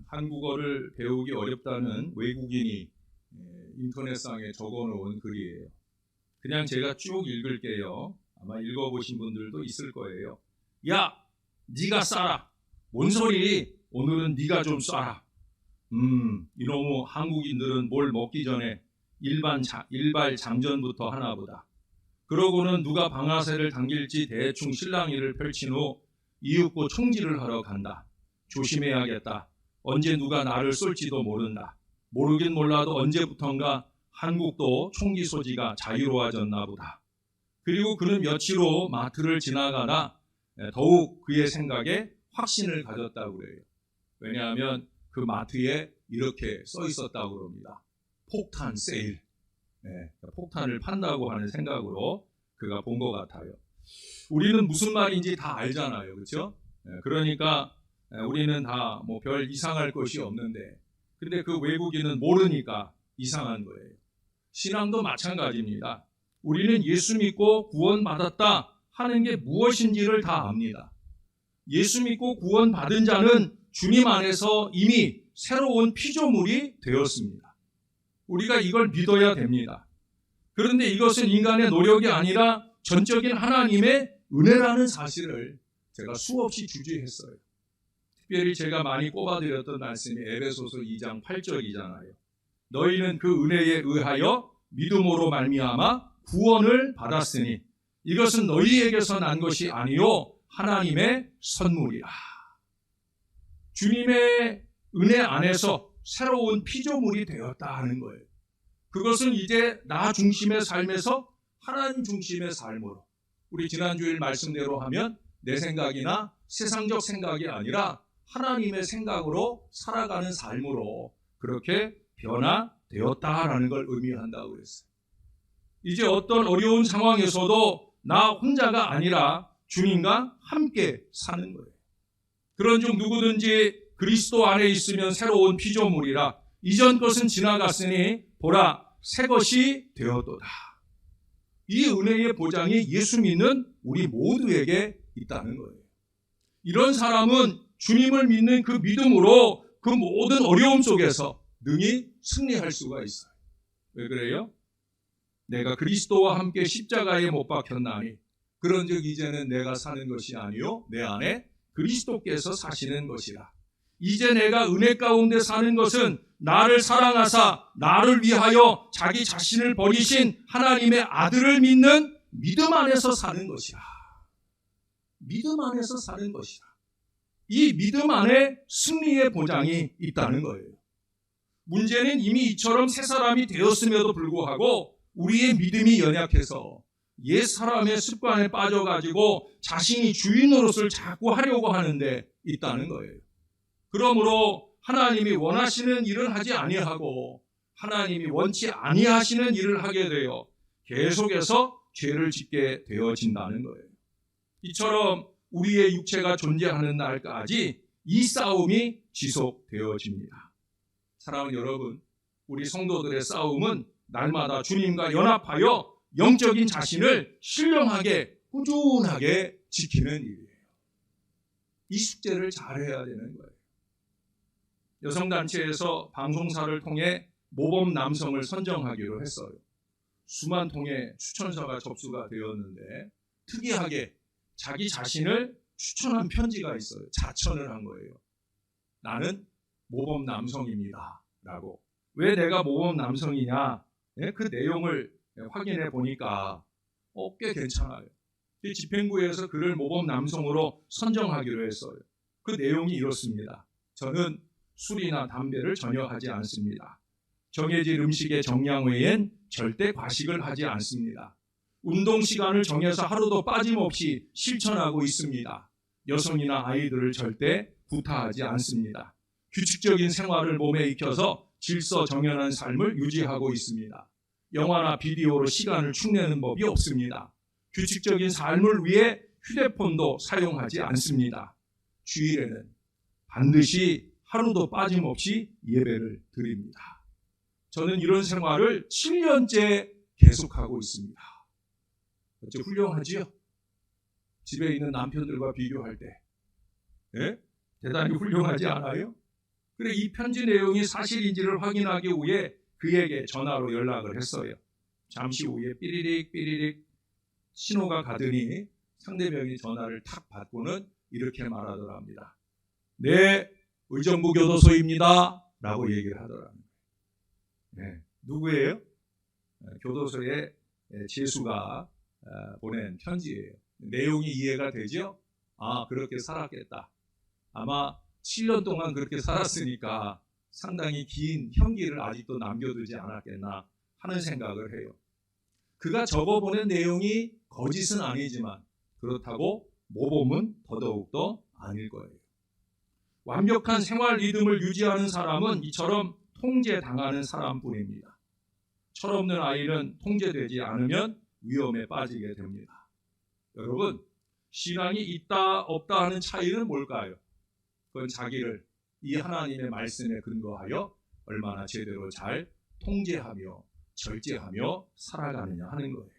한국어를 배우기 어렵다는 외국인이 인터넷상에 적어놓은 글이에요. 그냥 제가 쭉 읽을게요. 아마 읽어보신 분들도 있을 거예요. 야, 네가 싸라. 뭔 소리? 오늘은 네가 좀 쏴라. 이놈의 한국인들은 뭘 먹기 전에 일발 장전부터 하나보다. 그러고는 누가 방아쇠를 당길지 대충 실랑이를 펼친 후 이윽고 총질을 하러 간다. 조심해야겠다. 언제 누가 나를 쏠지도 모른다. 모르긴 몰라도 언제부턴가 한국도 총기 소지가 자유로워졌나 보다. 그리고 그는 며칠 후 마트를 지나가다 더욱 그의 생각에 확신을 가졌다고 그래요. 왜냐하면 그 마트에 이렇게 써 있었다고 그럽니다. 폭탄 세일. 폭탄을 판다고 하는 생각으로 그가 본 것 같아요. 우리는 무슨 말인지 다 알잖아요. 그렇죠? 그러니까 우리는 다 뭐 별 이상할 것이 없는데, 근데 그 외국인은 모르니까 이상한 거예요. 신앙도 마찬가지입니다. 우리는 예수 믿고 구원받았다 하는 게 무엇인지를 다 압니다. 예수 믿고 구원받은 자는 주님 안에서 이미 새로운 피조물이 되었습니다. 우리가 이걸 믿어야 됩니다. 그런데 이것은 인간의 노력이 아니라 전적인 하나님의 은혜라는 사실을 제가 수없이 주지했어요. 특별히 제가 많이 꼽아드렸던 말씀이 에베소서 2장 8절이잖아요. 너희는 그 은혜에 의하여 믿음으로 말미암아 구원을 받았으니 이것은 너희에게서 난 것이 아니요 하나님의 선물이라. 주님의 은혜 안에서 새로운 피조물이 되었다 하는 거예요. 그것은 이제 나 중심의 삶에서 하나님 중심의 삶으로, 우리 지난주일 말씀대로 하면 내 생각이나 세상적 생각이 아니라 하나님의 생각으로 살아가는 삶으로 그렇게 변화되었다라는 걸 의미한다고 그랬어요. 이제 어떤 어려운 상황에서도 나 혼자가 아니라 주님과 함께 사는 거예요. 그런즉 누구든지 그리스도 안에 있으면 새로운 피조물이라. 이전 것은 지나갔으니 보라 새 것이 되었도다. 이 은혜의 보장이 예수 믿는 우리 모두에게 있다는 거예요. 이런 사람은 주님을 믿는 그 믿음으로 그 모든 어려움 속에서 능히 승리할 수가 있어요. 왜 그래요? 내가 그리스도와 함께 십자가에 못 박혔나니 그런즉 이제는 내가 사는 것이 아니요 내 안에 그리스도께서 사시는 것이라. 이제 내가 은혜 가운데 사는 것은 나를 사랑하사 나를 위하여 자기 자신을 버리신 하나님의 아들을 믿는 믿음 안에서 사는 것이라. 믿음 안에서 사는 것이라. 이 믿음 안에 승리의 보장이 있다는 거예요. 문제는 이미 이처럼 새 사람이 되었음에도 불구하고 우리의 믿음이 연약해서 옛 사람의 습관에 빠져가지고 자신이 주인 노릇을 자꾸 하려고 하는데 있다는 거예요. 그러므로 하나님이 원하시는 일을 하지 아니하고 하나님이 원치 아니하시는 일을 하게 되어 계속해서 죄를 짓게 되어진다는 거예요. 이처럼 우리의 육체가 존재하는 날까지 이 싸움이 지속되어집니다. 사랑하는 여러분, 우리 성도들의 싸움은 날마다 주님과 연합하여 영적인 자신을 신령하게 꾸준하게 지키는 일이에요. 이 숙제를 잘해야 되는 거예요. 여성단체에서 방송사를 통해 모범 남성을 선정하기로 했어요. 수만 통의 추천서가 접수가 되었는데 특이하게 자기 자신을 추천한 편지가 있어요. 자천을 한 거예요. 나는 모범 남성입니다. 라고. 왜 내가 모범 남성이냐? 그 내용을 확인해 보니까 꽤 괜찮아요. 집행부에서 그를 모범 남성으로 선정하기로 했어요. 그 내용이 이렇습니다. 저는 술이나 담배를 전혀 하지 않습니다. 정해진 음식의 정량 외엔 절대 과식을 하지 않습니다. 운동 시간을 정해서 하루도 빠짐없이 실천하고 있습니다. 여성이나 아이들을 절대 구타하지 않습니다. 규칙적인 생활을 몸에 익혀서 질서정연한 삶을 유지하고 있습니다. 영화나 비디오로 시간을 축내는 법이 없습니다. 규칙적인 삶을 위해 휴대폰도 사용하지 않습니다. 주일에는 반드시 하루도 빠짐없이 예배를 드립니다. 저는 이런 생활을 7년째 계속하고 있습니다. 어째 훌륭하지요? 집에 있는 남편들과 비교할 때 대단히 훌륭하지 않아요? 그래 이 편지 내용이 사실인지를 확인하기 위해 그에게 전화로 연락을 했어요. 잠시 후에 삐리릭 삐리릭 신호가 가더니 상대방이 전화를 탁 받고는 이렇게 말하더랍니다. 네, 의정부 교도소입니다. 라고 얘기를 하더랍니다. 네, 누구예요? 교도소에 재수가 보낸 편지예요. 내용이 이해가 되죠? 아, 그렇게 살았겠다. 아마 7년 동안 그렇게 살았으니까 상당히 긴 형기를 아직도 남겨두지 않았겠나 하는 생각을 해요. 그가 적어보낸 내용이 거짓은 아니지만 그렇다고 모범은 더더욱더 아닐 거예요. 완벽한 생활 리듬을 유지하는 사람은 이처럼 통제당하는 사람뿐입니다. 철없는 아이는 통제되지 않으면 위험에 빠지게 됩니다. 여러분, 신앙이 있다 없다 하는 차이는 뭘까요? 그건 자기를 이 하나님의 말씀에 근거하여 얼마나 제대로 잘 통제하며 절제하며 살아가느냐 하는 거예요.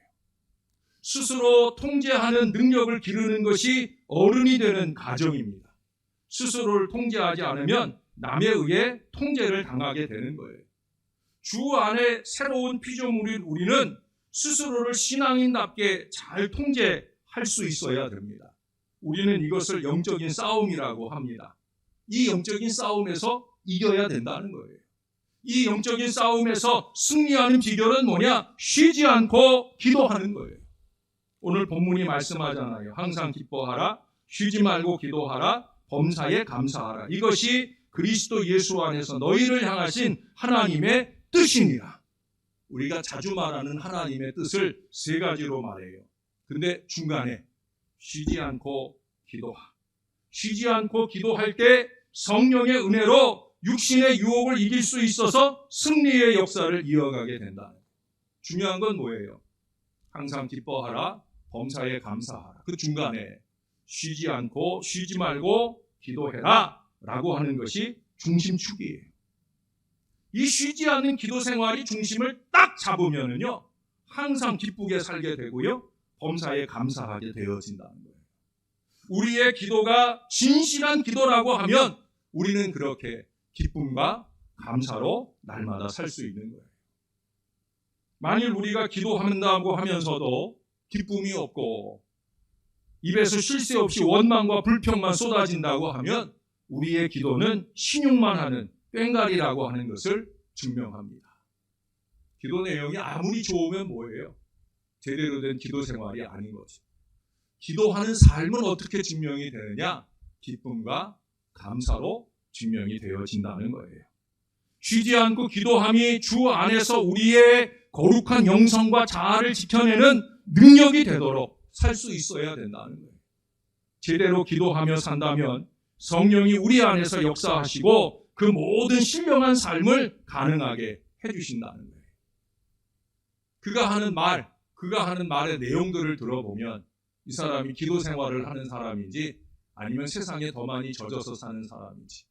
스스로 통제하는 능력을 기르는 것이 어른이 되는 과정입니다. 스스로를 통제하지 않으면 남에 의해 통제를 당하게 되는 거예요. 주 안에 새로운 피조물인 우리는 스스로를 신앙인답게 잘 통제할 수 있어야 됩니다. 우리는 이것을 영적인 싸움이라고 합니다. 이 영적인 싸움에서 이겨야 된다는 거예요. 이 영적인 싸움에서 승리하는 비결은 뭐냐? 쉬지 않고 기도하는 거예요. 오늘 본문이 말씀하잖아요. 항상 기뻐하라, 쉬지 말고 기도하라, 범사에 감사하라. 이것이 그리스도 예수 안에서 너희를 향하신 하나님의 뜻이니라. 우리가 자주 말하는 하나님의 뜻을 세 가지로 말해요. 근데 중간에 쉬지 않고 기도하. 쉬지 않고 기도할 때 성령의 은혜로 육신의 유혹을 이길 수 있어서 승리의 역사를 이어가게 된다. 중요한 건 뭐예요? 항상 기뻐하라, 범사에 감사하라. 그 중간에 쉬지 않고 쉬지 말고 기도해라 라고 하는 것이 중심축이에요. 이 쉬지 않는 기도 생활이 중심을 딱 잡으면은요, 항상 기쁘게 살게 되고요, 범사에 감사하게 되어진다는 거예요. 우리의 기도가 진실한 기도라고 하면 우리는 그렇게 기쁨과 감사로 날마다 살 수 있는 거예요. 만일 우리가 기도한다고 하면서도 기쁨이 없고 입에서 쉴 새 없이 원망과 불평만 쏟아진다고 하면 우리의 기도는 신용만 하는 꽹가리라고 하는 것을 증명합니다. 기도 내용이 아무리 좋으면 뭐예요? 제대로 된 기도 생활이 아닌 거죠. 기도하는 삶은 어떻게 증명이 되느냐? 기쁨과 감사로 증명이 되어진다는 거예요. 쉬지 않고 기도함이 주 안에서 우리의 거룩한 영성과 자아를 지켜내는 능력이 되도록 살 수 있어야 된다는 거예요. 제대로 기도하며 산다면 성령이 우리 안에서 역사하시고 그 모든 신령한 삶을 가능하게 해주신다는 거예요. 그가 하는 말의 내용들을 들어보면 이 사람이 기도 생활을 하는 사람인지 아니면 세상에 더 많이 젖어서 사는 사람인지,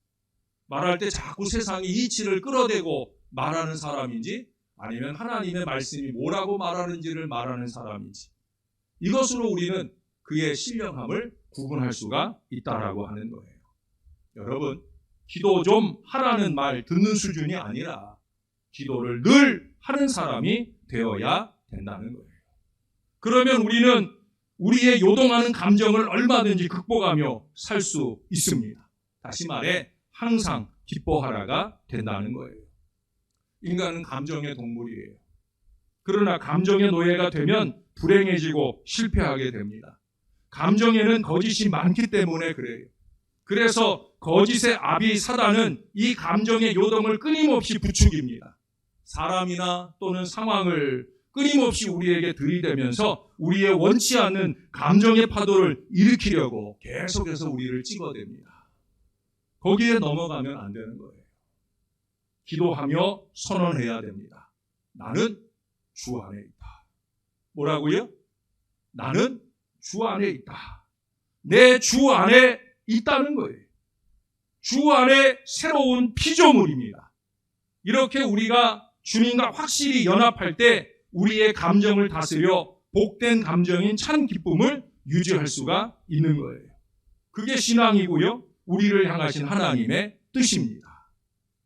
말할 때 자꾸 세상의 이치를 끌어대고 말하는 사람인지 아니면 하나님의 말씀이 뭐라고 말하는지를 말하는 사람인지, 이것으로 우리는 그의 신령함을 구분할 수가 있다라고 하는 거예요. 여러분, 기도 좀 하라는 말 듣는 수준이 아니라 기도를 늘 하는 사람이 되어야 된다는 거예요. 그러면 우리는 우리의 요동하는 감정을 얼마든지 극복하며 살 수 있습니다. 다시 말해 항상 기뻐하라가 된다는 거예요. 인간은 감정의 동물이에요. 그러나 감정의 노예가 되면 불행해지고 실패하게 됩니다. 감정에는 거짓이 많기 때문에 그래요. 그래서 거짓의 아비 사단은 이 감정의 요동을 끊임없이 부추깁니다. 사람이나 또는 상황을 끊임없이 우리에게 들이대면서 우리의 원치 않는 감정의 파도를 일으키려고 계속해서 우리를 찍어댑니다. 거기에 넘어가면 안 되는 거예요. 기도하며 선언해야 됩니다. 나는 주 안에 있다. 뭐라고요? 나는 주 안에 있다. 내 주 안에 있다는 거예요. 주 안에 새로운 피조물입니다. 이렇게 우리가 주님과 확실히 연합할 때 우리의 감정을 다스려 복된 감정인 참 기쁨을 유지할 수가 있는 거예요. 그게 신앙이고요, 우리를 향하신 하나님의 뜻입니다.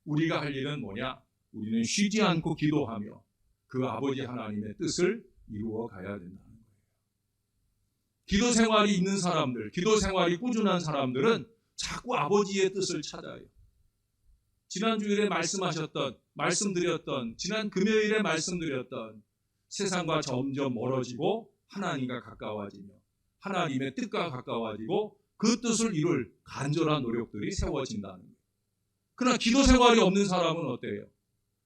우리가 할 일은 뭐냐? 우리는 쉬지 않고 기도하며 그 아버지 하나님의 뜻을 이루어 가야 된다는 거예요. 기도 생활이 있는 사람들, 기도 생활이 꾸준한 사람들은 자꾸 아버지의 뜻을 찾아요. 지난 주일에 말씀드렸던 지난 금요일에 말씀드렸던 세상과 점점 멀어지고 하나님과 가까워지며 하나님의 뜻과 가까워지고 그 뜻을 이룰 간절한 노력들이 세워진다는 거예요. 그러나 기도 생활이 없는 사람은 어때요?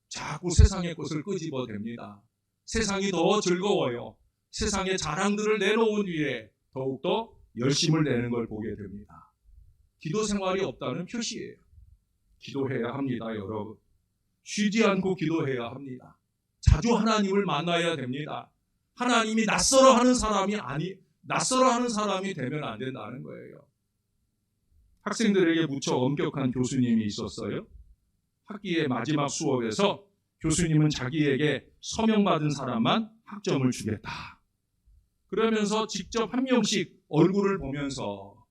자꾸 세상의 것을 끄집어댑니다. 세상이 더 즐거워요. 세상의 자랑들을 내놓은 뒤에 더욱더 열심을 내는 걸 보게 됩니다. 기도 생활이 없다는 표시예요. 기도해야 합니다, 여러분. 쉬지 않고 기도해야 합니다. 자주 하나님을 만나야 됩니다. 하나님이 낯설어 하는 사람이 되면 안 된다는 거예요. 학생들에게 무척 엄격한 교수님이 있었어요. 학기의 마지막 수업에서 교수님은 자기에게 서명받은 사람만 학점을 주겠다. 그러면서 직접 한 명씩 얼굴을 보면서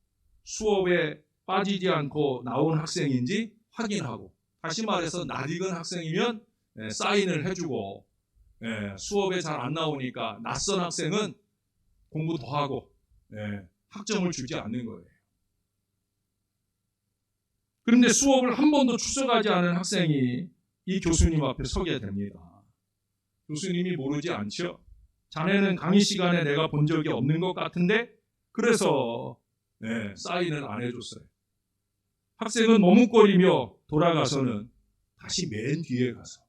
수업에 빠지지 않고 나온 학생인지 확인하고, 다시 말해서 낯익은 학생이면 사인을 해주고, 수업에 잘 안 나오니까 낯선 학생은 공부 더 하고 학점을 주지 않는 거예요. 그런데 수업을 한 번도 출석하지 않은 학생이 이 교수님 앞에 서게 됩니다. 교수님이 모르지 않죠? 자네는 강의 시간에 내가 본 적이 없는 것 같은데, 그래서 사인을 안 해줬어요. 학생은 머뭇거리며 돌아가서는 다시 맨 뒤에 가서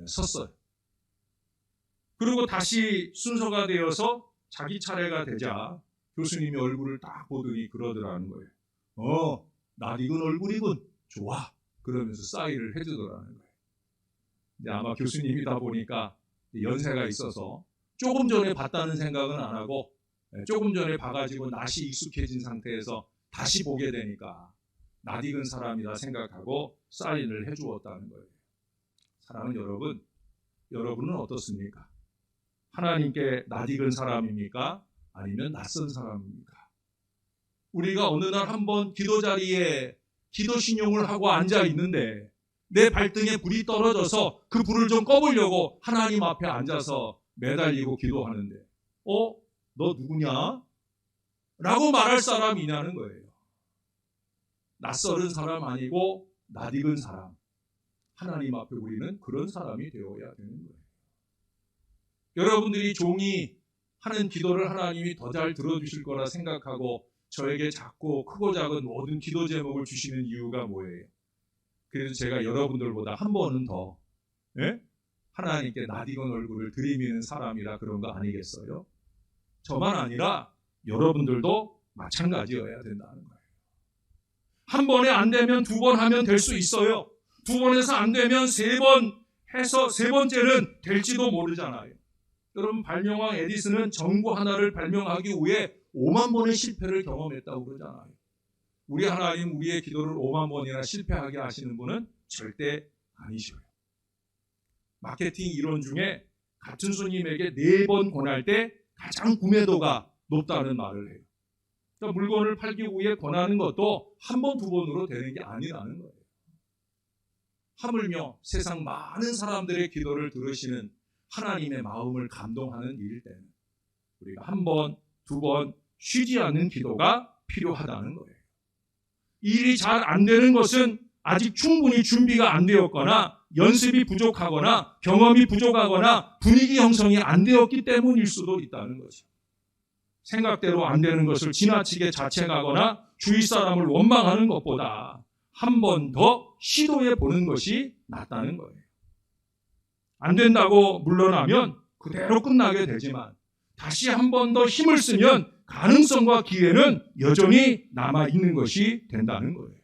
섰어요. 그리고 다시 순서가 되어서 자기 차례가 되자 교수님이 얼굴을 딱 보더니 그러더라는 거예요. 낯익은 얼굴이군. 좋아. 그러면서 사인을 해주더라는 거예요. 근데 아마 교수님이다 보니까 연세가 있어서 조금 전에 봤다는 생각은 안 하고, 조금 전에 봐가지고 낯이 익숙해진 상태에서 다시 보게 되니까 낯익은 사람이라 생각하고 사인을 해주었다는 거예요. 사랑하는 여러분, 여러분은 어떻습니까? 하나님께 낯익은 사람입니까? 아니면 낯선 사람입니까? 우리가 어느 날 한번 기도 자리에 기도 신용을 하고 앉아 있는데 내 발등에 불이 떨어져서 그 불을 좀 꺼보려고 하나님 앞에 앉아서 매달리고 기도하는데 너 누구냐? 라고 말할 사람이냐는 거예요. 낯설은 사람 아니고 낯익은 사람. 하나님 앞에 우리는 그런 사람이 되어야 되는 거예요. 여러분들이 종이 하는 기도를 하나님이 더 잘 들어주실 거라 생각하고 저에게 작고 크고 작은 모든 기도 제목을 주시는 이유가 뭐예요? 그래서 제가 여러분들보다 한 번은 더 하나님께 낯익은 얼굴을 들이미는 사람이라 그런 거 아니겠어요? 저만 아니라 여러분들도 마찬가지여야 된다는 거예요. 한 번에 안 되면 두 번 하면 될 수 있어요. 두 번에서 안 되면 세 번 해서 세 번째는 될지도 모르잖아요. 여러분, 발명왕 에디슨은 전구 하나를 발명하기 위해 5만 번의 실패를 경험했다고 그러잖아요. 우리 하나님 우리의 기도를 5만 번이나 실패하게 하시는 분은 절대 아니셔요. 마케팅 이론 중에 같은 손님에게 4번 권할 때 가장 구매도가 높다는 말을 해요. 그러니까 물건을 팔기 위해 권하는 것도 한 번, 두 번으로 되는 게 아니라는 거예요. 하물며 세상 많은 사람들의 기도를 들으시는 하나님의 마음을 감동하는 일일 때는 우리가 한 번, 두 번 쉬지 않는 기도가 필요하다는 거예요. 일이 잘 안 되는 것은 아직 충분히 준비가 안 되었거나 연습이 부족하거나 경험이 부족하거나 분위기 형성이 안 되었기 때문일 수도 있다는 거죠. 생각대로 안 되는 것을 지나치게 자책하거나 주위 사람을 원망하는 것보다 한 번 더 시도해 보는 것이 낫다는 거예요. 안 된다고 물러나면 그대로 끝나게 되지만 다시 한 번 더 힘을 쓰면 가능성과 기회는 여전히 남아있는 것이 된다는 거예요.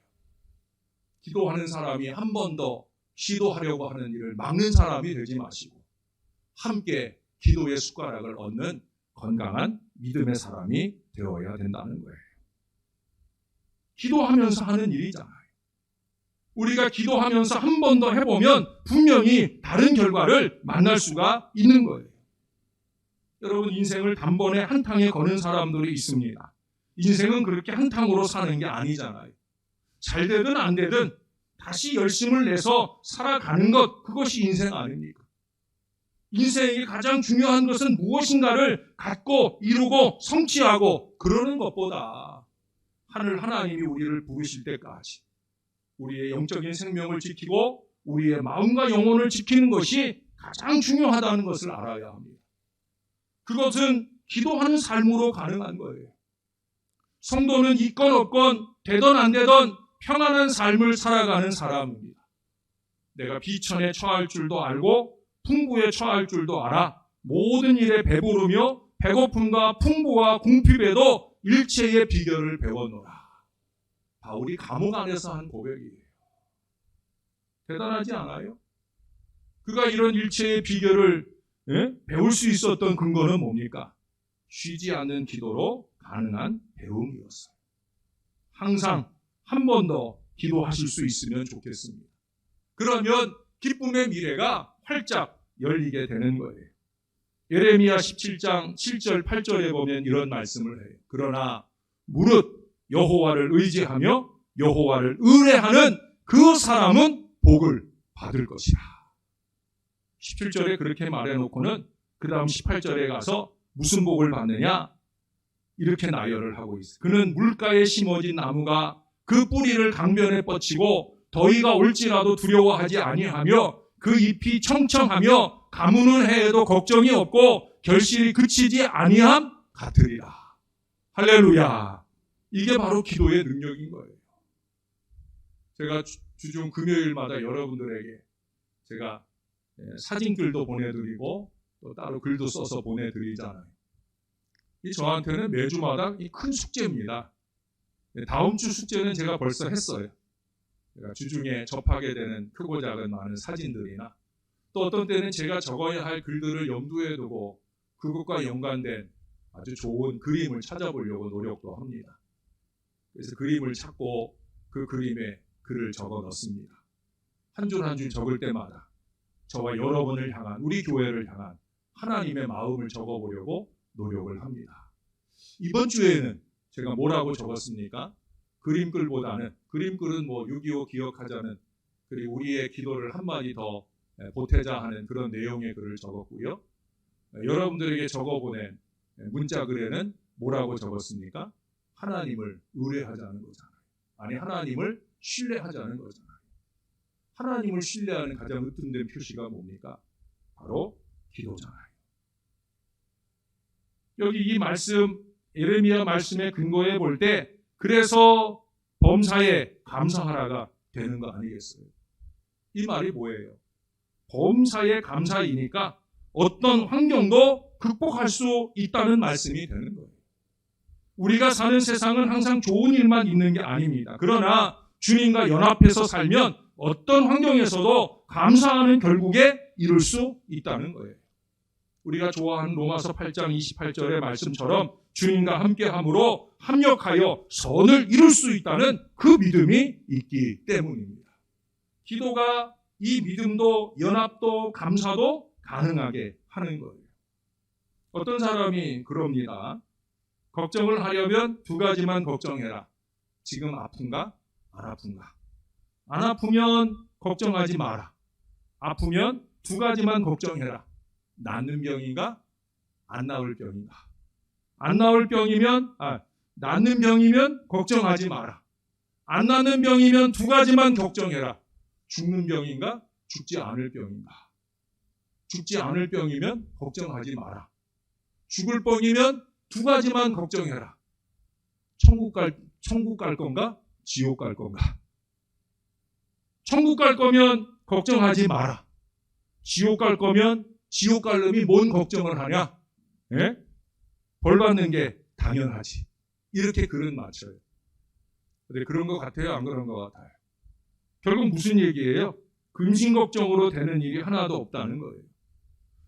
기도하는 사람이 한 번 더 시도하려고 하는 일을 막는 사람이 되지 마시고 함께 기도의 숟가락을 얻는 건강한 믿음의 사람이 되어야 된다는 거예요. 기도하면서 하는 일이잖아요. 우리가 기도하면서 한 번 더 해보면 분명히 다른 결과를 만날 수가 있는 거예요. 여러분, 인생을 단번에 한 탕에 거는 사람들이 있습니다. 인생은 그렇게 한 탕으로 사는 게 아니잖아요. 잘 되든 안 되든 다시 열심을 내서 살아가는 것, 그것이 인생 아닙니까? 인생의 가장 중요한 것은 무엇인가를 갖고 이루고 성취하고 그러는 것보다 하늘 하나님이 우리를 부르실 때까지 우리의 영적인 생명을 지키고 우리의 마음과 영혼을 지키는 것이 가장 중요하다는 것을 알아야 합니다. 그것은 기도하는 삶으로 가능한 거예요. 성도는 있건 없건 되던 안 되던 평안한 삶을 살아가는 사람입니다. 내가 비천에 처할 줄도 알고 풍부에 처할 줄도 알아. 모든 일에 배부르며 배고픔과 풍부와 궁핍에도 일체의 비결을 배웠노라. 바울이 감옥 안에서 한 고백이에요. 대단하지 않아요? 그가 이런 일체의 비결을 배울 수 있었던 근거는 뭡니까? 쉬지 않는 기도로 가능한 배움이었어요. 항상 한 번 더 기도하실 수 있으면 좋겠습니다. 그러면 기쁨의 미래가 활짝 열리게 되는 거예요. 예레미야 17장 7절 8절에 보면 이런 말씀을 해요. 그러나 무릇 여호와를 의지하며 여호와를 의뢰하는 그 사람은 복을 받을 것이라. 17절에 그렇게 말해놓고는 그 다음 18절에 가서 무슨 복을 받느냐? 이렇게 나열을 하고 있어요. 그는 물가에 심어진 나무가 그 뿌리를 강변에 뻗치고 더위가 올지라도 두려워하지 아니하며 그 잎이 청청하며 가무는 해에도 걱정이 없고 결실이 그치지 아니함 같으리라. 할렐루야. 이게 바로 기도의 능력인 거예요. 제가 주중 금요일마다 여러분들에게 제가 사진글도 보내드리고 또 따로 글도 써서 보내드리잖아요. 이 저한테는 매주마다 큰 숙제입니다. 다음 주 숙제는 제가 벌써 했어요. 제가 주중에 접하게 되는 크고 작은 많은 사진들이나 또 어떤 때는 제가 적어야 할 글들을 염두에 두고 그것과 연관된 아주 좋은 그림을 찾아보려고 노력도 합니다. 그래서 그림을 찾고 그 그림에 글을 적어 넣습니다. 한 줄 한 줄 적을 때마다 저와 여러분을 향한, 우리 교회를 향한 하나님의 마음을 적어보려고 노력을 합니다. 이번 주에는 제가 뭐라고 적었습니까? 그림글보다는, 그림글은 6.25 기억하자는, 그리고 우리의 기도를 한마디 더 보태자 하는 그런 내용의 글을 적었고요. 여러분들에게 적어보낸 문자글에는 뭐라고 적었습니까? 하나님을 의뢰하자는 거잖아요. 아니, 하나님을 신뢰하자는 거잖아요. 하나님을 신뢰하는 가장 으뜸된 표시가 뭡니까? 바로 기도잖아요. 여기 이 말씀, 예레미야 말씀의 근거에 볼 때 그래서 범사에 감사하라가 되는 거 아니겠어요? 이 말이 뭐예요? 범사에 감사이니까 어떤 환경도 극복할 수 있다는 말씀이 되는 거예요. 우리가 사는 세상은 항상 좋은 일만 있는 게 아닙니다. 그러나 주님과 연합해서 살면 어떤 환경에서도 감사하는 결국에 이룰 수 있다는 거예요. 우리가 좋아하는 로마서 8장 28절의 말씀처럼 주님과 함께함으로 합력하여 선을 이룰 수 있다는 그 믿음이 있기 때문입니다. 기도가 이 믿음도 연합도 감사도 가능하게 하는 거예요. 어떤 사람이 그럽니다. 걱정을 하려면 두 가지만 걱정해라. 지금 아픈가? 안 아픈가? 안 아프면 걱정하지 마라. 아프면 두 가지만 걱정해라. 낫는 병인가? 안 나을 병인가? 안 나을 병이면, 낫는 병이면 걱정하지 마라. 안 낫는 병이면 두 가지만 걱정해라. 죽는 병인가? 죽지 않을 병인가? 죽지 않을 병이면 걱정하지 마라. 죽을 병이면 두 가지만 걱정해라. 천국 갈 건가? 지옥 갈 건가? 천국 갈 거면 걱정하지 마라. 지옥 갈 거면 지옥 갈 놈이 뭔 걱정을 하냐? 예? 벌 받는 게 당연하지. 이렇게 글은 맞춰요. 근데 그런 것 같아요? 안 그런 것 같아요? 결국 무슨 얘기예요? 근심 걱정으로 되는 일이 하나도 없다는 거예요.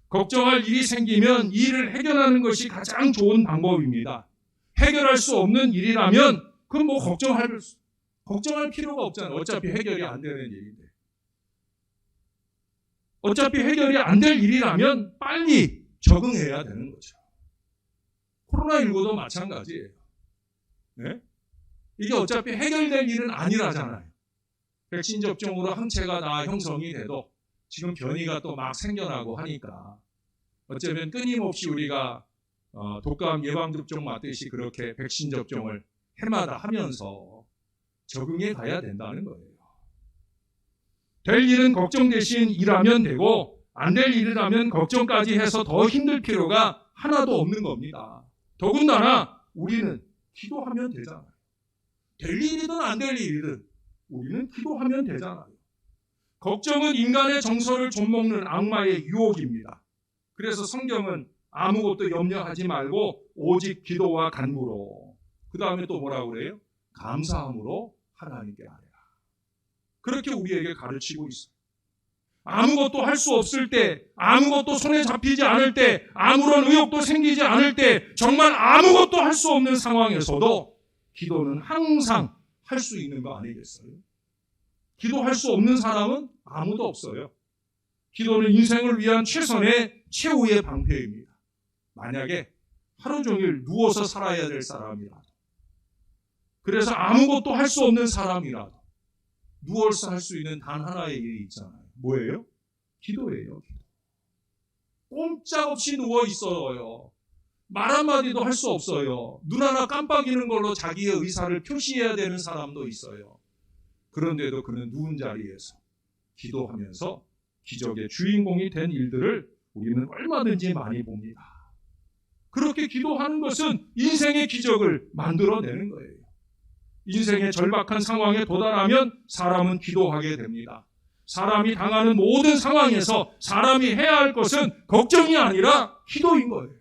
걱정할 일이 생기면 이 일을 해결하는 것이 가장 좋은 방법입니다. 해결할 수 없는 일이라면 그건 걱정할 필요가 없잖아요. 어차피 해결이 안 되는 일인데. 어차피 해결이 안 될 일이라면 빨리 적응해야 되는 거죠. 코로나19도 마찬가지예요. 네? 이게 어차피 해결될 일은 아니라잖아요. 백신 접종으로 항체가 다 형성이 돼도 지금 변이가 또 막 생겨나고 하니까 어쩌면 끊임없이 우리가 독감 예방접종 맞듯이 그렇게 백신 접종을 해마다 하면서 적응해 가야 된다는 거예요. 될 일은 걱정 대신 일하면 되고 안 될 일이라면 걱정까지 해서 더 힘들 필요가 하나도 없는 겁니다. 더군다나 우리는 기도하면 되잖아요. 될 일이든 안 될 일이든 우리는 기도하면 되잖아요. 걱정은 인간의 정서를 좀먹는 악마의 유혹입니다. 그래서 성경은 아무것도 염려하지 말고 오직 기도와 간구로, 그 다음에 또 뭐라고 그래요? 감사함으로 하나님께 아뢰라. 그렇게 우리에게 가르치고 있어요. 아무것도 할 수 없을 때, 아무것도 손에 잡히지 않을 때, 아무런 의욕도 생기지 않을 때, 정말 아무것도 할 수 없는 상황에서도 기도는 항상 할 수 있는 거 아니겠어요? 기도할 수 없는 사람은 아무도 없어요. 기도는 인생을 위한 최후의 방패입니다. 만약에 하루 종일 누워서 살아야 될 사람이라도, 그래서 아무것도 할 수 없는 사람이라도 누워서 할 수 있는 단 하나의 일이 있잖아요. 뭐예요? 기도예요. 기도. 꼼짝없이 누워 있어요. 말 한마디도 할 수 없어요. 눈 하나 깜빡이는 걸로 자기의 의사를 표시해야 되는 사람도 있어요. 그런데도 그는 누운 자리에서 기도하면서 기적의 주인공이 된 일들을 우리는 얼마든지 많이 봅니다. 그렇게 기도하는 것은 인생의 기적을 만들어내는 거예요. 인생의 절박한 상황에 도달하면 사람은 기도하게 됩니다. 사람이 당하는 모든 상황에서 사람이 해야 할 것은 걱정이 아니라 기도인 거예요.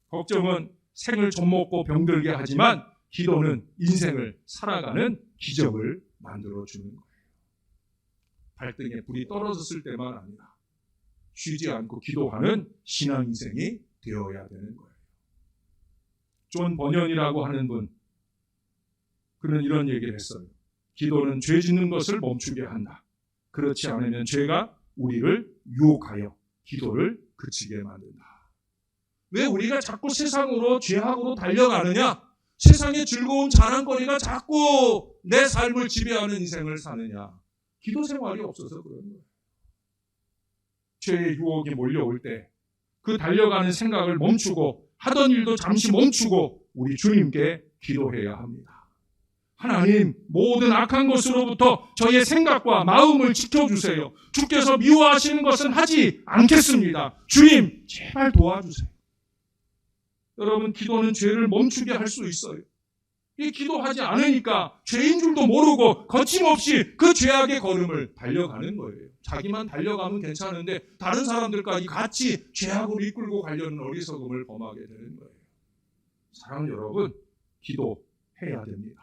걱정은 생을 좀먹고 병들게 하지만 기도는 인생을 살아가는 기적을 만들어주는 거예요. 발등에 불이 떨어졌을 때만 아니라 쉬지 않고 기도하는 신앙 인생이 되어야 되는 거예요. 존 버년이라고 하는 분, 그는 이런 얘기를 했어요. 기도는 죄 짓는 것을 멈추게 한다. 그렇지 않으면 죄가 우리를 유혹하여 기도를 그치게 만든다. 왜 우리가 자꾸 세상으로 죄악으로 달려가느냐? 세상의 즐거운 자랑거리가 자꾸 내 삶을 지배하는 인생을 사느냐? 기도 생활이 없어서 그런 거예요. 죄의 유혹이 몰려올 때 그 달려가는 생각을 멈추고 하던 일도 잠시 멈추고 우리 주님께 기도해야 합니다. 하나님, 모든 악한 것으로부터 저의 생각과 마음을 지켜주세요. 주께서 미워하시는 것은 하지 않겠습니다. 주님, 제발 도와주세요. 여러분, 기도는 죄를 멈추게 할 수 있어요. 이 기도하지 않으니까 죄인 줄도 모르고 거침없이 그 죄악의 걸음을 달려가는 거예요. 자기만 달려가면 괜찮은데 다른 사람들까지 같이 죄악으로 이끌고 가려는 어리석음을 범하게 되는 거예요. 사랑하는 여러분, 기도해야 됩니다.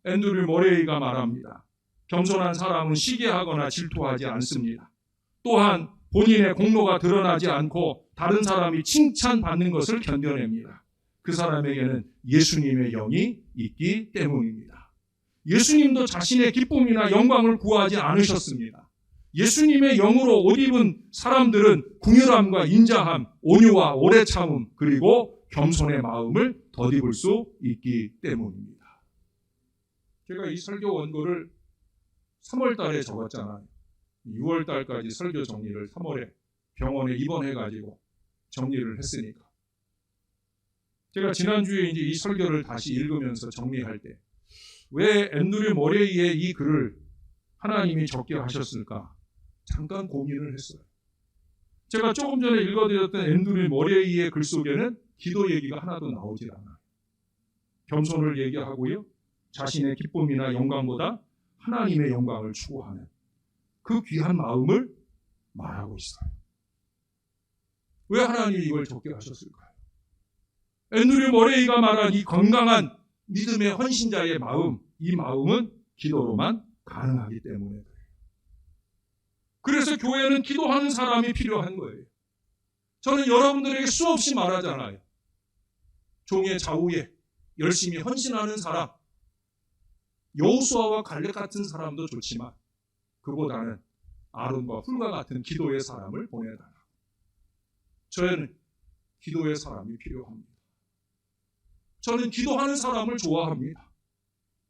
앤드류 모레이가 말합니다. 겸손한 사람은 시기하거나 질투하지 않습니다. 또한 본인의 공로가 드러나지 않고 다른 사람이 칭찬받는 것을 견뎌냅니다. 그 사람에게는 예수님의 영이 있기 때문입니다. 예수님도 자신의 기쁨이나 영광을 구하지 않으셨습니다. 예수님의 영으로 옷 입은 사람들은 긍휼함과 인자함, 온유와 오래 참음, 그리고 겸손의 마음을 덧입을 수 있기 때문입니다. 제가 이 설교 원고를 3월 달에 적었잖아요. 6월 달까지 설교 정리를 3월에 병원에 입원해가지고 정리를 했으니까. 제가 지난주에 이제 이 설교를 다시 읽으면서 정리할 때 왜 앤드류 모레이의 이 글을 하나님이 적게 하셨을까? 잠깐 고민을 했어요. 제가 조금 전에 읽어드렸던 앤드류 모레이의 글 속에는 기도 얘기가 하나도 나오질 않아요. 겸손을 얘기하고요. 자신의 기쁨이나 영광보다 하나님의 영광을 추구하는 그 귀한 마음을 말하고 있어요. 왜 하나님이 이걸 적게 하셨을까요? 앤드류 모레이가 말한 이 건강한 믿음의 헌신자의 마음, 이 마음은 기도로만 가능하기 때문에 그래요. 그래서 교회는 기도하는 사람이 필요한 거예요. 저는 여러분들에게 수없이 말하잖아요. 종의 좌우에 열심히 헌신하는 사람, 여호수아와 갈렙 같은 사람도 좋지만 그보다는 아론과 훌과 같은 기도의 사람을 보내달라. 저희는 기도의 사람이 필요합니다. 저는 기도하는 사람을 좋아합니다.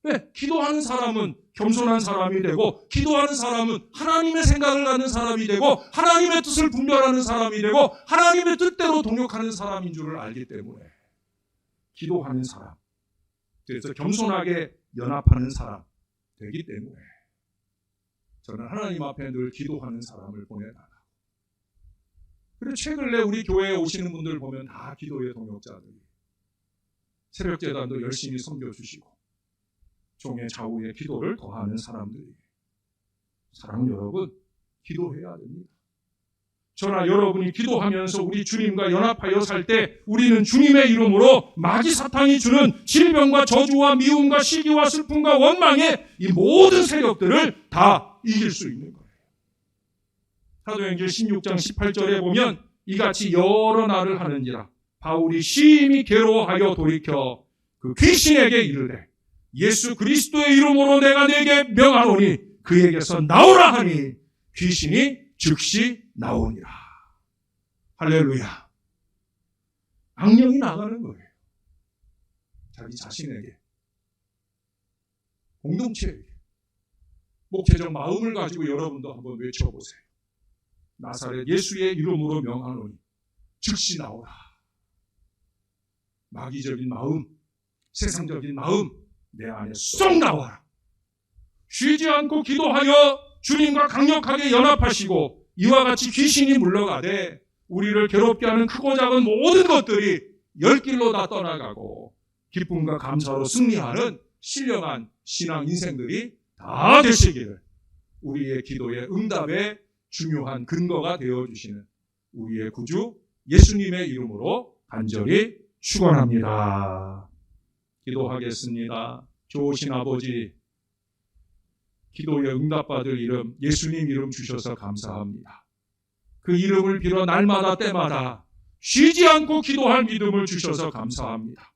왜? 기도하는 사람은 겸손한 사람이 되고, 기도하는 사람은 하나님의 생각을 갖는 사람이 되고, 하나님의 뜻을 분별하는 사람이 되고, 하나님의 뜻대로 동역하는 사람인 줄을 알기 때문에 기도하는 사람, 그래서 겸손하게 연합하는 사람 되기 때문에 저는 하나님 앞에 늘 기도하는 사람을 보내달라. 그리고 최근에 우리 교회에 오시는 분들 보면 다 기도의 동역자들이 새벽제단도 열심히 섬겨주시고 종의 좌우에 기도를 더하는 사람들이, 사랑하는 여러분, 기도해야 됩니다. 저나 여러분이 기도하면서 우리 주님과 연합하여 살 때 우리는 주님의 이름으로 마귀 사탄이 주는 질병과 저주와 미움과 시기와 슬픔과 원망의 이 모든 세력들을 다 이길 수 있는 거예요. 사도행전 16장 18절에 보면 이같이 여러 날을 하는지라 바울이 심히 괴로워하여 돌이켜 그 귀신에게 이르되 예수 그리스도의 이름으로 내가 네게 명하노니 그에게서 나오라 하니 귀신이 즉시 나오니라. 할렐루야. 악령이 나가는 거예요. 자기 자신에게, 공동체에게. 목회적 마음을 가지고 여러분도 한번 외쳐보세요. 나사렛 예수의 이름으로 명하노니 즉시 나오라. 마귀적인 마음, 세상적인 마음 내 안에 쏙 나와라. 쉬지 않고 기도하여 주님과 강력하게 연합하시고 이와 같이 귀신이 물러가되 우리를 괴롭게 하는 크고 작은 모든 것들이 열 길로 다 떠나가고 기쁨과 감사로 승리하는 신령한 신앙 인생들이 다 되시기를 우리의 기도의 응답의 중요한 근거가 되어주시는 우리의 구주 예수님의 이름으로 간절히 축원합니다. 기도하겠습니다. 좋으신 아버지, 기도에 응답받을 이름, 예수님 이름 주셔서 감사합니다. 그 이름을 빌어 날마다 때마다 쉬지 않고 기도할 믿음을 주셔서 감사합니다.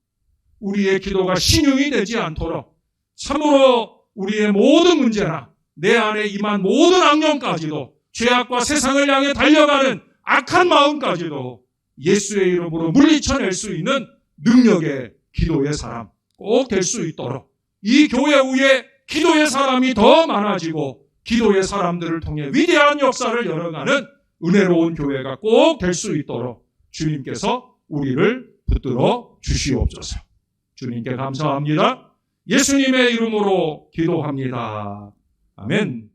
우리의 기도가 신용이 되지 않도록 참으로 우리의 모든 문제나 내 안에 임한 모든 악령까지도 죄악과 세상을 향해 달려가는 악한 마음까지도 예수의 이름으로 물리쳐낼 수 있는 능력의 기도의 사람 꼭 될 수 있도록 이 교회 위에 기도의 사람이 더 많아지고 기도의 사람들을 통해 위대한 역사를 열어가는 은혜로운 교회가 꼭 될 수 있도록 주님께서 우리를 붙들어 주시옵소서. 주님께 감사합니다. 예수님의 이름으로 기도합니다. 아멘.